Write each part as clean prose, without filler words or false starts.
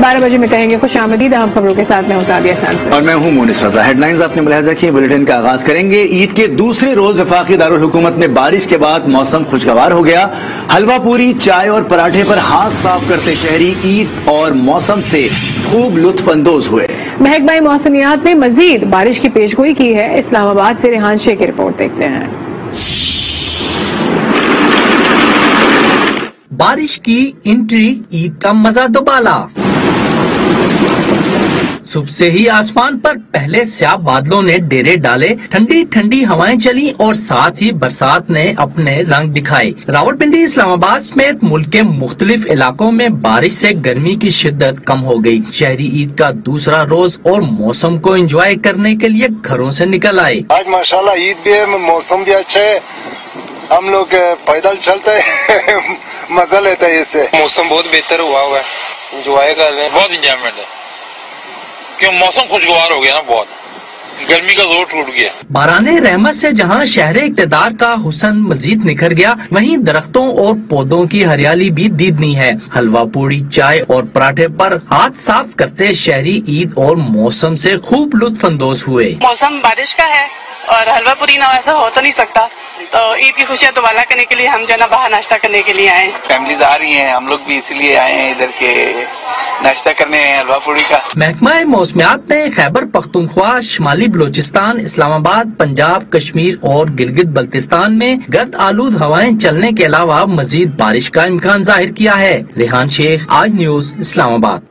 12 بجے میں کہیں گے خوش آمدید. اہم خبروں کے ساتھ میں ہوں سعدیہ سانسر اور میں ہوں مونس رضا. ہیڈ لائنز آپ نے ملاحظہ کی. بلیٹن کا آغاز کریں گے. عید کے دوسرے روز وفاقی دارالحکومت میں بارش کے بعد موسم خوشگوار ہو گیا. حلوہ پوری، چائے اور پراٹھے پر ہاتھ صاف کرتے شہری عید اور موسم سے خوب لطف اندوز ہوئے. محکمہ موسمیات نے مزید بارش کی پیشگوئی کی ہے. اسلام آباد سے ریحان شیخ کی رپورٹ دیکھتے ہیں. بارش کی انٹری، عید کا مزہ دوبالا. صبح سے ہی آسمان پر پہلے سیاہ بادلوں نے ڈیرے ڈالے، ٹھنڈی ٹھنڈی ہوائیں چلی اور ساتھ ہی برسات نے اپنے رنگ دکھائے. راولپنڈی، اسلام آباد سمیت ملک کے مختلف علاقوں میں بارش سے گرمی کی شدت کم ہو گئی. شہری عید کا دوسرا روز اور موسم کو انجوائے کرنے کے لیے گھروں سے نکل آئے. آج ماشاءاللہ عید بھی ہے، موسم بھی اچھا ہے، ہم لوگ پیدل چلتے ہیں مزہ لیتے ہیں. اس سے موسم بہت بہتر ہوا ہے، انجوائے کر رہے ہیں، بہت انجوائمنٹ ہے کیوں موسم خوشگوار ہو گیا نا، بہت گرمی کا زور ٹوٹ گیا. باران رحمت سے جہاں شہر اقتدار کا حسن مزید نکھر گیا، وہیں درختوں اور پودوں کی ہریالی بھی دیدنی ہے. حلوہ پوڑی، چائے اور پراٹھے پر ہاتھ صاف کرتے شہری عید اور موسم سے خوب لطف اندوز ہوئے. موسم بارش کا ہے اور حلوہ پوری نہ ایسا ہو تو نہیں سکتا، تو عید کی خوشیاں دوبارہ کرنے کے لیے ہم جو ہے نا باہر ناشتہ کرنے کے لیے آئے. فیملیز آ رہی ہیں، ہم لوگ بھی اسی لیے آئے ہیں ادھر کے ناشتہ کرنے حلوہ پوری کا. محکمہ موسمیات نے خیبر پختونخوا، شمالی بلوچستان، اسلام آباد، پنجاب، کشمیر اور گلگت بلتستان میں گرد آلود ہوائیں چلنے کے علاوہ مزید بارش کا امکان ظاہر کیا ہے. ریحان شیخ، آج نیوز، اسلام آباد.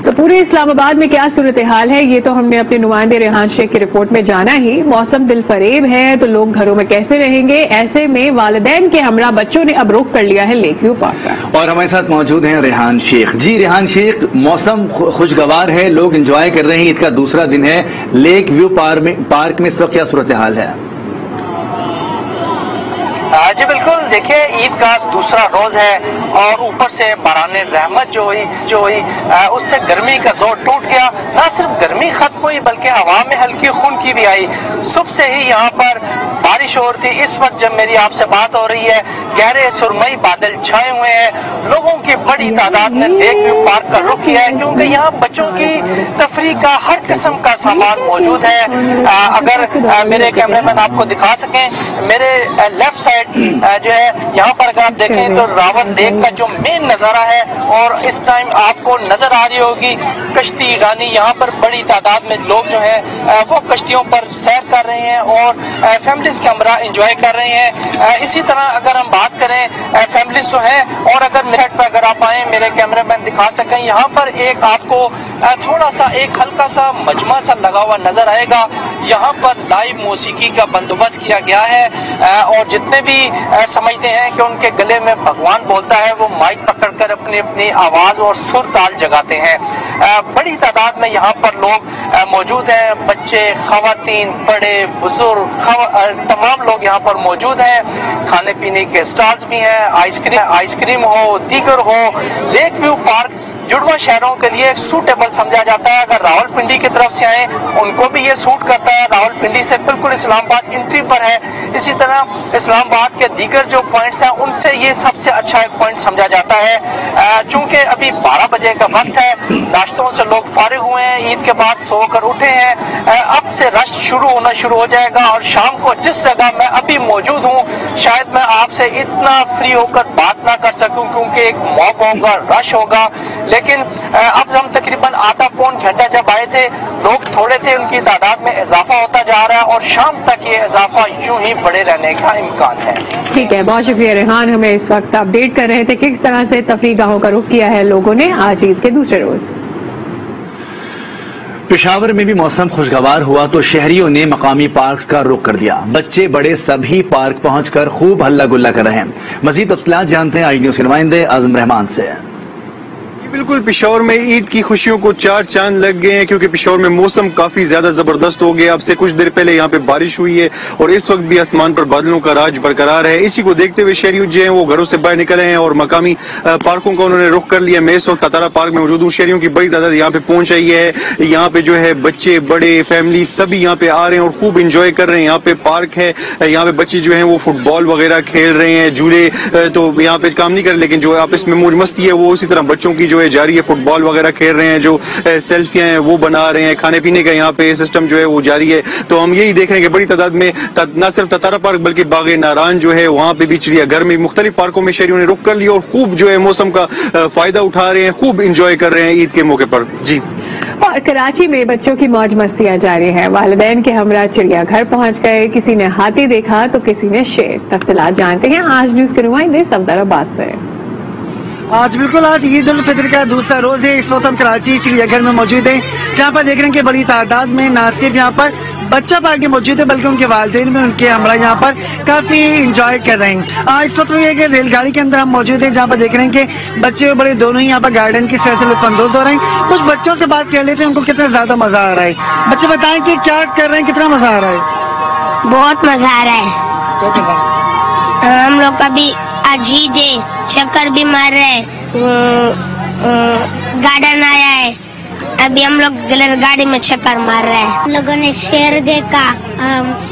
تو پورے اسلام آباد میں کیا صورتحال ہے یہ تو ہم نے اپنے نمائندے ریحان شیخ کی رپورٹ میں جانا ہی. موسم دل فریب ہے تو لوگ گھروں میں کیسے رہیں گے؟ ایسے میں والدین کے ہمراہ بچوں نے اب رخ کر لیا ہے لیک ویو پارک کا. اور ہمارے ساتھ موجود ہیں ریحان شیخ. جی ریحان شیخ، موسم خوشگوار ہے، لوگ انجوائے کر رہے ہیں، عید کا دوسرا دن ہے. لیک ویو پارک میں اس وقت کیا صورتحال ہے؟ جی بالکل، دیکھیے عید کا دوسرا روز ہے اور اوپر سے باران رحمت جو ہوئی اس سے گرمی کا زور ٹوٹ گیا. نہ صرف گرمی ختم ہوئی بلکہ ہوا میں ہلکی خون کی بھی آئی. صبح سے ہی یہاں پر بارش ہو رہی تھی. اس وقت جب میری آپ سے بات ہو رہی ہے گہرے سرمئی بادل چھائے ہوئے ہیں. لوگوں کی بڑی تعداد نے لیک ویو پارک کا رخ کیا ہے کیونکہ یہاں بچوں کی تفریح کا ہر قسم کا سامان موجود ہے. اگر میرے کیمرے مین آپ کو دکھا سکیں، میرے لیفٹ سائڈ جو ہے یہاں پر اگر آپ دیکھیں تو راون لیک کا جو مین نظارہ ہے، اور اس ٹائم آپ کو نظر آ رہی ہوگی کشتی رانی. یہاں پر بڑی تعداد میں لوگ جو ہیں وہ کشتیوں پر سیر کر رہے ہیں اور فیملیز کے ہمراہ انجوائے کر رہے ہیں. اسی طرح اگر ہم بات کریں فیملیز تو ہیں، اور اگر میرٹ پہ اگر آپ آئیں، میرے کیمرے مین دکھا سکیں، یہاں پر ایک آپ کو تھوڑا سا ایک ہلکا سا مجمع سا لگا ہوا نظر آئے گا. یہاں پر لائیو موسیقی کا بندوبست کیا گیا ہے اور جتنے بھی سمجھتے ہیں کہ ان کے گلے میں بھگوان بولتا ہے وہ مائک پکڑ کر اپنی اپنی آواز اور سر تال جگاتے ہیں. بڑی تعداد میں یہاں پر لوگ موجود ہیں، بچے، خواتین، بڑے، بزرگ، تمام لوگ یہاں پر موجود ہیں. کھانے پینے کے اسٹالز بھی ہیں، آئس کریم ہو، دیگر ہو. لیک ویو پارک جڑواں شہروں کے لیے سوٹیبل سمجھا جاتا ہے. اگر راولپنڈی کی طرف سے آئیں ان کو بھی یہ سوٹ کرتا ہے. راولپنڈی سے بالکل اسلام آباد انٹری پر ہے. اسی طرح اسلام آباد کے دیگر جو پوائنٹس ہیں ان سے یہ سب سے اچھا ایک پوائنٹ سمجھا جاتا ہے. چونکہ ابھی 12 بجے کا وقت ہے، ناشتوں سے لوگ فارغ ہوئے ہیں، عید کے بعد سو کر اٹھے ہیں. اب سے رش ہونا شروع ہو جائے گا. اور شام کو جس جگہ میں ابھی موجود ہوں شاید میں آپ سے اتنا فری ہو کر بات نہ کر سکوں کیونکہ ایک موب ہوگا، رش ہوگا. لیکن اب ہم تقریباً آدھا پون گھنٹہ جب آئے تھے لوگ تھوڑے تھے، ان کی تعداد میں اضافہ ہوتا جا رہا ہے اور شام تک یہ اضافہ یوں ہی بڑے رہنے کا امکان ہے. ٹھیک ہے، بہت شکریہ ریحان. ہمیں اس وقت اپڈیٹ کر رہے تھے کس طرح سے تفریح گاہوں کا رخ کیا ہے لوگوں نے آج عید کے دوسرے روز. پشاور میں بھی موسم خوشگوار ہوا تو شہریوں نے مقامی پارکس کا رخ کر دیا. بچے بڑے سبھی پارک پہنچ کر خوب ہلا گلا کر رہے ہیں. مزید تفصیلات جانتے ہیں آئی نیوز کے نمائندے اعظم رحمان سے. بالکل، پشاور میں عید کی خوشیوں کو چار چاند لگ گئے ہیں کیونکہ پشاور میں موسم کافی زیادہ زبردست ہو گیا. اب سے کچھ دیر پہلے یہاں پہ بارش ہوئی ہے اور اس وقت بھی آسمان پر بادلوں کا راج برقرار ہے. اسی کو دیکھتے ہوئے شہری جو ہیں وہ گھروں سے باہر نکلے ہیں اور مقامی پارکوں کا انہوں نے رخ کر لیا. میں اس وقت تتارا پارک میں موجود ہوں. شہریوں کی بڑی تعداد یہاں پہ پہنچ آئی ہے. یہاں پہ جو ہے بچے، بڑے، فیملی سبھی یہاں پہ آ رہے ہیں اور خوب انجوائے کر رہے ہیں. یہاں پہ پارک ہے، یہاں پہ بچے جو ہیں وہ فٹ بال وغیرہ کھیل رہے ہیں. جھولے تو یہاں پہ کام نہیں کر رہے لیکن جو آپس میں موج مستی ہے وہ اسی طرح بچوں کی جو ہے جاری ہے، فٹ بال وغیرہ کھیل رہے ہیں، جو سیلفیاں ہیں وہ بنا رہے ہیں، کھانے پینے کا یہاں پہ سسٹم جو ہے وہ جاری ہے. تو ہم یہی دیکھ رہے ہیں کہ بڑی تعداد میں نہ صرف تتارا پارک بلکہ باغ ناران جو ہے وہاں پہ بھی چڑیا گھر میں مختلف پارکوں میں شہریوں نے رک کر لیا اور خوب جو ہے موسم کا فائدہ اٹھا رہے ہیں، خوب انجوائے کر رہے ہیں عید کے موقع پر. جی. اور کراچی میں بچوں کی موج مستیاں جاری ہیں. والدین کے ہمراہ چڑیا گھر پہنچ گئے، کسی نے ہاتھی دیکھا تو کسی نے شیر. تفصیلات جانتے ہیں آج نیوز کے نمائندے صفدر عباس سے. آج عید الفطر کا دوسرا روز ہے. اس وقت ہم کراچی چڑیا گھر میں موجود ہیں، جہاں پر دیکھ رہے ہیں کہ بڑی تعداد میں نہ صرف یہاں پر بچہ پارٹی موجود ہے بلکہ ان کے والدین میں ان کے ہمراہ یہاں پر کافی انجوائے کر رہے ہیں. اس وقت یہ کہ ریل گاڑی کے اندر ہم موجود ہیں، جہاں پر دیکھ رہے ہیں کہ بچے اور بڑے دونوں ہی یہاں پر گارڈن کی سیر سے لطف اندوز ہو رہے ہیں. کچھ بچوں سے بات کر لیتے ہیں ان کو کتنا زیادہ مزہ آ رہا ہے. بچے بتائیں کہ کیا کر رہے ہیں، کتنا مزہ آ رہا ہے؟ بہت مزہ آ رہا ہے. ہم لوگ کا بھی آج عید ہے، چکر بھی مار رہے ہیں، گارڈن آیا ہے، ابھی ہم لوگ گاڑی میں چکر مار رہے ہیں. ہم لوگوں نے شیر دیکھا،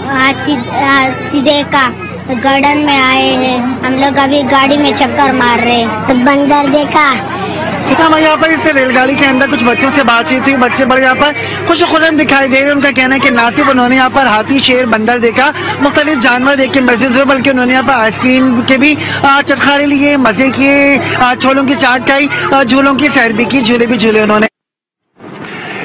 ہاتھی دیکھا، گارڈن میں آئے ہیں. ہم لوگ ابھی گاڑی میں چکر مار رہے ہیں، بندر دیکھا. اچھا، میں یہاں پر اس ریل گاڑی کے اندر کچھ بچوں سے بات چیت ہوئی. بچے بڑے یہاں پر خوش خرم دکھائی دے رہے ہیں. ان کا کہنا ہے کہ نہ صرف انہوں نے یہاں پر ہاتھی، شیر، بندر دیکھا، مختلف جانور دیکھ کے محسوس ہوئے، بلکہ انہوں نے یہاں پر آئس کریم کے بھی چٹخارے لیے، مزے کیے، چھولوں کی چاٹ کھائی، جھولوں کی سیر بھی کی، جھولے بھی جھولے انہوں نے.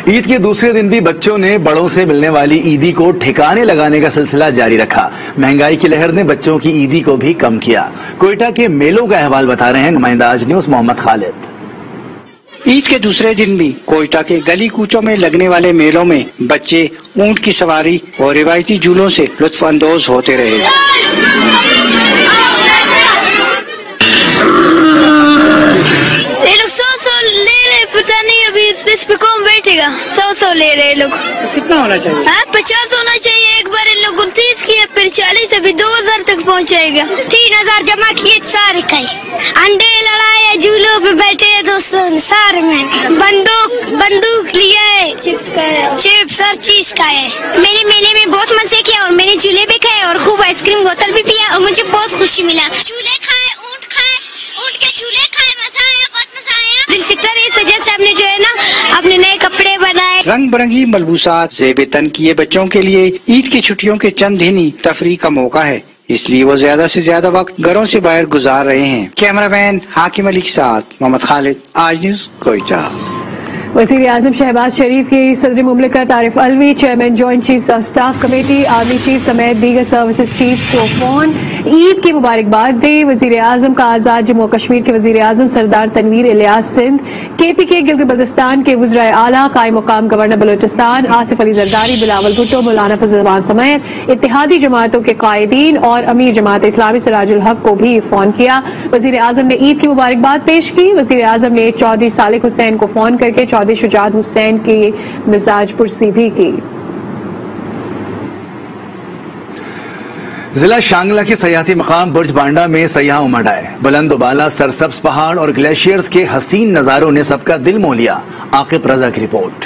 عید کے دوسرے دن بھی بچوں نے بڑوں سے ملنے والی عیدی کو ٹھکانے لگانے کا سلسلہ جاری رکھا. مہنگائی کی لہر نے بچوں کی عیدی کو بھی کم کیا. کوئٹہ کے میلوں کا احوال بتا رہے ہیں نمائندہ آج نیوز محمد خالد. عید کے دوسرے دن بھی کوئٹہ کے گلی کوچوں میں لگنے والے میلوں میں بچے اونٹ کی سواری اور روایتی جھولوں سے لطف اندوز ہوتے رہے. یہ لوگ 100 لے رہے، پتہ نہیں ابھی اس پہ کون بیٹھے گا. 100 لے رہے لوگ. کتنا ہونا چاہیے؟ 50 ہونا چاہیے. ایک بار ان لوگوں 30 کیے، پھر 40، ابھی 2000 تک پہنچائے گا. 3000 جمع کیے سارے کھائے. انڈے لڑائے، جھولوں پہ بیٹھے دوستوں سارے میں. بندوق لیا ہے، چپس ہر چیز کھائے. میں نے میلے میں بہت مزے کیا اور میں نے جھولے بھی کھائے اور خوب آئس کریم بوتل بھی پیا اور مجھے بہت خوشی ملا. جھولے کھائے، اونٹ کے جھولے کھائے، مزہ آیا، بہت مزہ آیا. دل فطر اس وجہ سے ہم نے جو ہے نا اپنے نئے کپڑے بنائے. رنگ برنگی ملبوسات زیب تن کیے بچوں کے لیے عید کی چھٹیوں کے چند دن ہی تفریح کا موقع ہے، اس لیے وہ زیادہ سے زیادہ وقت گھروں سے باہر گزار رہے ہیں. کیمرہ مین حاکم علی کے ساتھ محمد خالد، آج نیوز، کوئٹہ. وزیر اعظم شہباز شریف کی صدر مملکت Arif Alvi, chairman joint chiefs of staff committee, army chief سمیت دیگر سروسز چیفز کو فون. عید کی مبارکباد دی. وزیر اعظم کا آزاد جموں کشمیر کے وزیر اعظم سردار تنویر الیاس سندھ، KPK گلگت بلتستان کے وزرائے اعلیٰ، قائم مقام گورنر بلوچستان آصف علی زرداری، بلاول بھٹو، مولانا فضل الرحمان سمیت اتحادی جماعتوں کے قائدین اور امیر جماعت اسلامی سراج الحق کو بھی فون کیا. وزیر اعظم نے عید کی مبارکباد پیش کی. وزیر اعظم نے چودھری صالح حسین کو فون کر کے چودھری شجاعت حسین کی مزاج پرسی بھی کی. ضلع شانگلہ کے سیاحتی مقام برج بانڈا میں سیاح امڑ آئے. بلند و بالا سرسبز پہاڑ اور گلیشیئرز کے حسین نظاروں نے سب کا دل موہ لیا. عاقب رضا کی رپورٹ.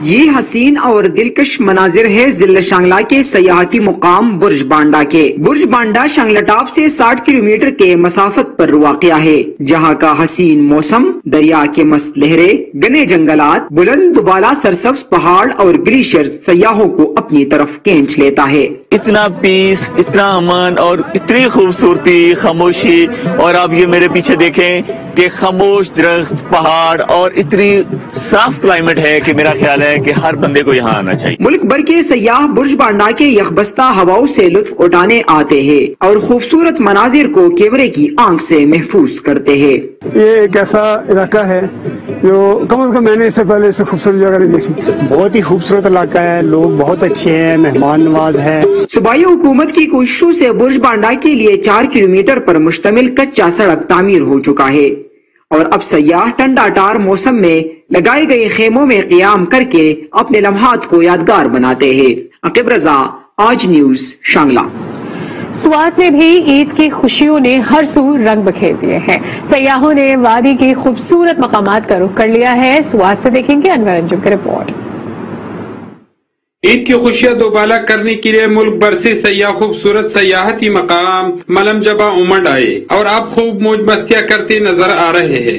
یہ حسین اور دلکش مناظر ہے ضلع شانگلہ کے سیاحتی مقام برج بانڈا کے. برج بانڈا شانگلہ ٹاپ سے 60 کلومیٹر کے مسافت پر واقع ہے، جہاں کا حسین موسم، دریا کے مست لہریں، گھنے جنگلات، بلند و بالا سرسبز پہاڑ اور گلیشیئر سیاحوں کو اپنی طرف کھینچ لیتا ہے. اتنا پیس، اتنا امن اور اتنی خوبصورتی، خاموشی، اور آپ یہ میرے پیچھے دیکھیں کہ خاموش درخت، پہاڑ اور اتنی صاف کلائمیٹ ہے کہ میرا خیال ہے کہ ہر بندے کو یہاں آنا چاہیے. ملک بھر کے سیاح برج بانڈا کے یخبستہ ہواؤں سے لطف اٹھانے آتے ہیں اور خوبصورت مناظر کو کیمرے کی آنکھ سے محفوظ کرتے ہیں. یہ ایک ایسا علاقہ ہے جو کم از کم میں نے اس سے پہلے اس سے خوبصورت جگہ نہیں دیکھی. بہت ہی خوبصورت علاقہ ہے، لوگ بہت اچھے ہیں، مہمان نواز ہیں. صوبائی حکومت کی کوششوں سے برج بانڈا کے لیے 4 کلومیٹر پر مشتمل کچا سڑک تعمیر ہو چکا ہے اور اب سیاح ٹھنڈا ٹار موسم میں لگائے گئے خیموں میں قیام کر کے اپنے لمحات کو یادگار بناتے ہیں. عاقب رضا، آج نیوز، شانگلہ. سوات میں بھی عید کی خوشیوں نے ہر سو رنگ بکھیر دیے ہیں. سیاحوں نے وادی کے خوبصورت مقامات کا رخ کر لیا ہے. سوات سے دیکھیں گے انور انجم کی رپورٹ. عید کی خوشیاں دوبالا کرنے کے لیے ملک بھر سے سیاح خوبصورت سیاحتی مقام ملم جبہ امنڈ آئے اور آپ خوب موج مستیاں کرتے نظر آ رہے ہیں.